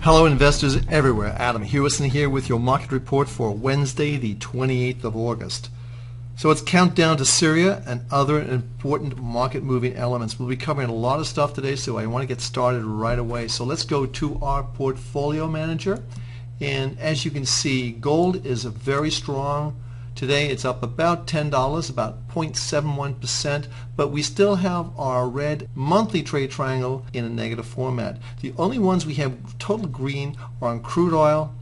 Hello investors everywhere, Adam Hewison here with your market report for Wednesday the 28th of August. So it's countdown to Syria and other important market moving elements. We'll be covering a lot of stuff today, so I want to get started right away. So let's go to our portfolio manager, and as you can see, gold is a very strong. Today it's up about $10, about 0.71%, but we still have our red monthly trade triangle in a negative format. The only ones we have total green are on crude oil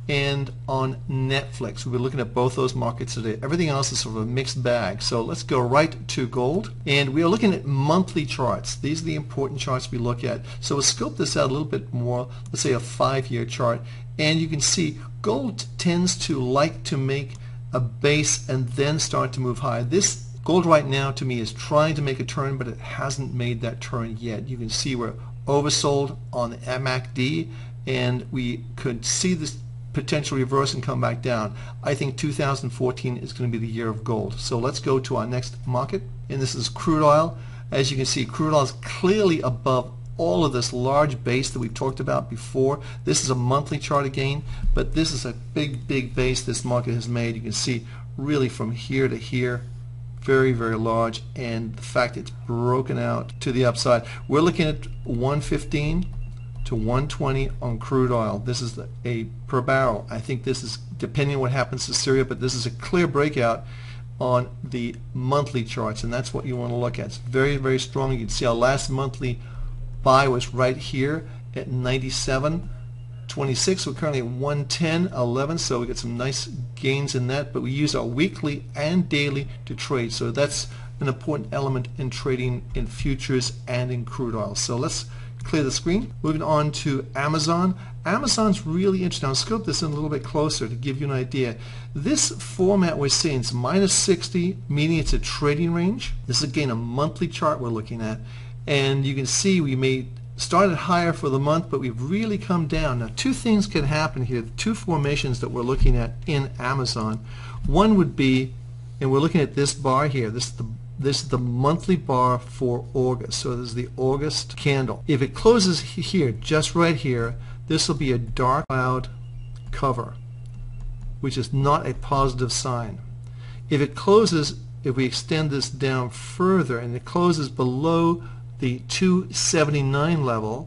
and on Netflix. We'll be looking at both those markets today. Everything else is sort of a mixed bag. So let's go right to gold, and we are looking at monthly charts. These are the important charts we look at. So we'll scope this out a little bit more. Let's say a 5-year chart, and you can see gold tends to like to make a base and then start to move high. This gold right now to me is trying to make a turn, but it hasn't made that turn yet. You can see we're oversold on the MACD, and we could see this potential reverse and come back down. I think 2014 is going to be the year of gold. So let's go to our next market, and this is crude oil. As you can see, crude oil is clearly above all of this large base that we've talked about before. This is a monthly chart again, but this is a big base this market has made. You can see really from here to here, very large, and the fact it's broken out to the upside. We're looking at 115 to 120 on crude oil. This is a per barrel. I think this is, depending on what happens to Syria, but this is a clear breakout on the monthly charts, and that's what you want to look at. It's very strong. You can see our last monthly buy was right here at 97.26. We're currently at 110.11, so we get some nice gains in that, but we use our weekly and daily to trade, so that's an important element in trading in futures and in crude oil. So let's clear the screen. Moving on to Amazon. Amazon's really interesting. I'll scope this in a little bit closer to give you an idea. This format we're seeing is minus 60, meaning it's a trading range. This is again a monthly chart we're looking at, and you can see we may started higher for the month, but we've really come down. Now, two things can happen here. The two formations that we're looking at in Amazon. One would be, and we're looking at this bar here. This is the monthly bar for August. So this is the August candle. If it closes here, just right here, this will be a dark cloud cover, which is not a positive sign. If it closes, if we extend this down further and it closes below the 279 level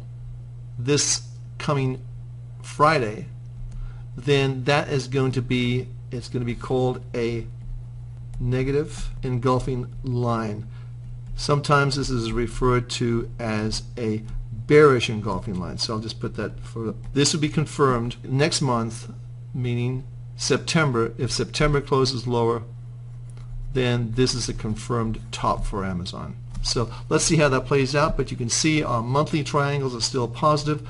this coming Friday, then that is going to be, it's going to be called a negative engulfing line. Sometimes this is referred to as a bearish engulfing line. So I'll just put that for, this will be confirmed next month, meaning September. If September closes lower, then this is a confirmed top for Amazon. So let's see how that plays out, but you can see our monthly triangles are still positive,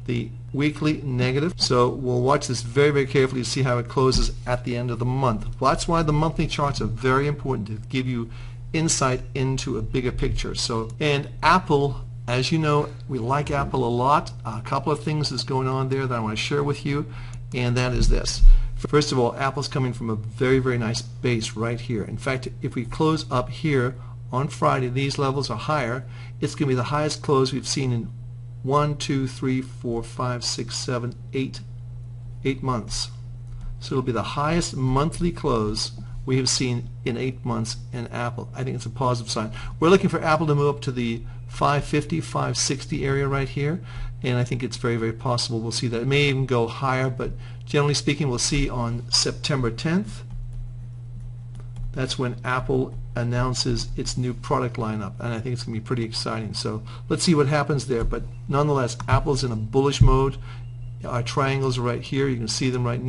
the weekly negative. So we'll watch this very carefully to see how it closes at the end of the month. Well, that's why the monthly charts are very important, to give you insight into a bigger picture. So, and Apple, as you know, we like Apple a lot. A couple of things is going on there that I want to share with you, and that is this. First of all, Apple's coming from a very nice base right here. In fact, if we close up here on Friday, these levels are higher. It's going to be the highest close we've seen in 1, 2, 3, 4, 5, 6, 7, 8 months. So it'll be the highest monthly close we have seen in 8 months in Apple. I think it's a positive sign. We're looking for Apple to move up to the 550, 560 area right here, and I think it's very possible we'll see that. It may even go higher, but generally speaking, we'll see on September 10th. That's when Apple announces its new product lineup, and I think it's going to be pretty exciting. So let's see what happens there. But nonetheless, Apple's in a bullish mode. Our triangles are right here. You can see them right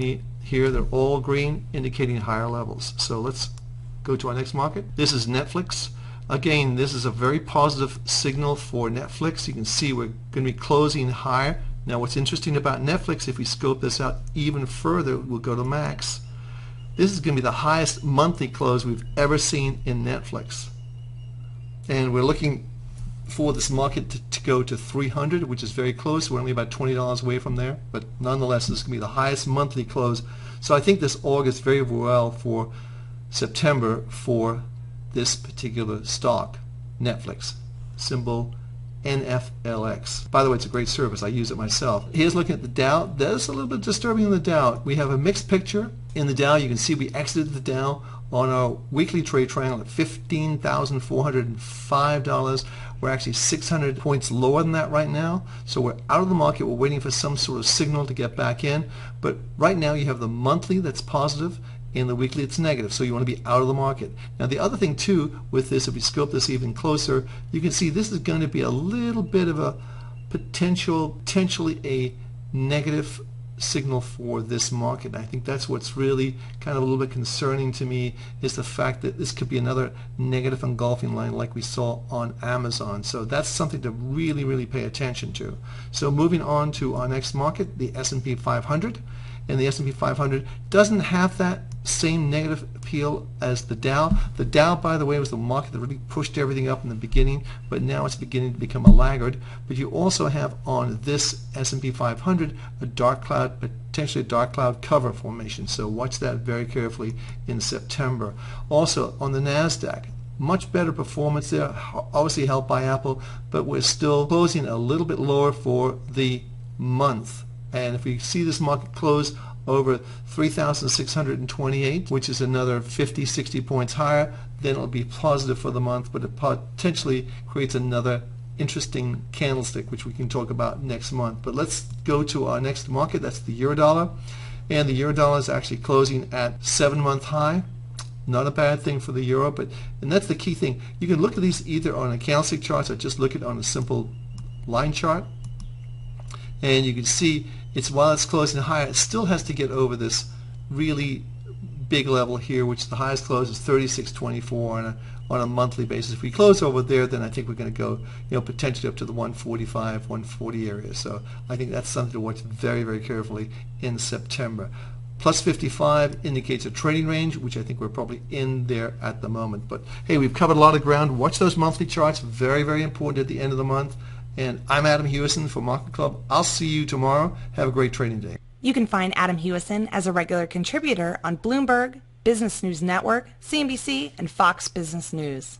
here. They're all green, indicating higher levels. So let's go to our next market. This is Netflix. Again, this is a very positive signal for Netflix. You can see we're going to be closing higher. Now, what's interesting about Netflix, if we scope this out even further, we'll go to max. This is going to be the highest monthly close we've ever seen in Netflix. And we're looking for this market to go to 300, which is very close. We're only about $20 away from there. But nonetheless, this is going to be the highest monthly close. So I think this augurs very well for September for this particular stock, Netflix. Symbol NFLX. By the way, it's a great service. I use it myself. Here's looking at the Dow. That's a little bit disturbing in the Dow. We have a mixed picture. In the Dow, you can see we exited the Dow on our weekly trade triangle at $15,405. We're actually 600 points lower than that right now. So we're out of the market. We're waiting for some sort of signal to get back in. But right now you have the monthly that's positive and the weekly it's negative. So you want to be out of the market. Now the other thing too with this, if we scope this even closer, you can see this is going to be a little bit of a potentially a negative signal for this market. I think that's what's really kind of a little bit concerning to me, is the fact that this could be another negative engulfing line like we saw on Amazon. So that's something to really pay attention to. So moving on to our next market, the S&P 500. And the S&P 500 doesn't have that same negative appeal as the Dow. The Dow, by the way, was the market that really pushed everything up in the beginning, but now it's beginning to become a laggard. But you also have on this S&P 500 a dark cloud, potentially a dark cloud cover formation. So watch that very carefully in September. Also on the NASDAQ, much better performance there, obviously helped by Apple, but we're still closing a little bit lower for the month. And if we see this market close over 3,628, which is another 50-60 points higher, then it'll be positive for the month, but it potentially creates another interesting candlestick, which we can talk about next month. But let's go to our next market. That's the Eurodollar. And the Eurodollar is actually closing at 7-month high. Not a bad thing for the euro, and that's the key thing. You can look at these either on a candlestick chart or just look at it on a simple line chart. And you can see while it's closing higher, it still has to get over this really big level here, which the highest close is 36.24 on a monthly basis. If we close over there, then I think we're going to go, potentially up to the 145, 140 area. So I think that's something to watch very carefully in September. Plus 55 indicates a trading range, which I think we're probably in there at the moment. But hey, we've covered a lot of ground. Watch those monthly charts. Very important at the end of the month. And I'm Adam Hewison for MarketClub. I'll see you tomorrow. Have a great trading day. You can find Adam Hewison as a regular contributor on Bloomberg, Business News Network, CNBC, and Fox Business News.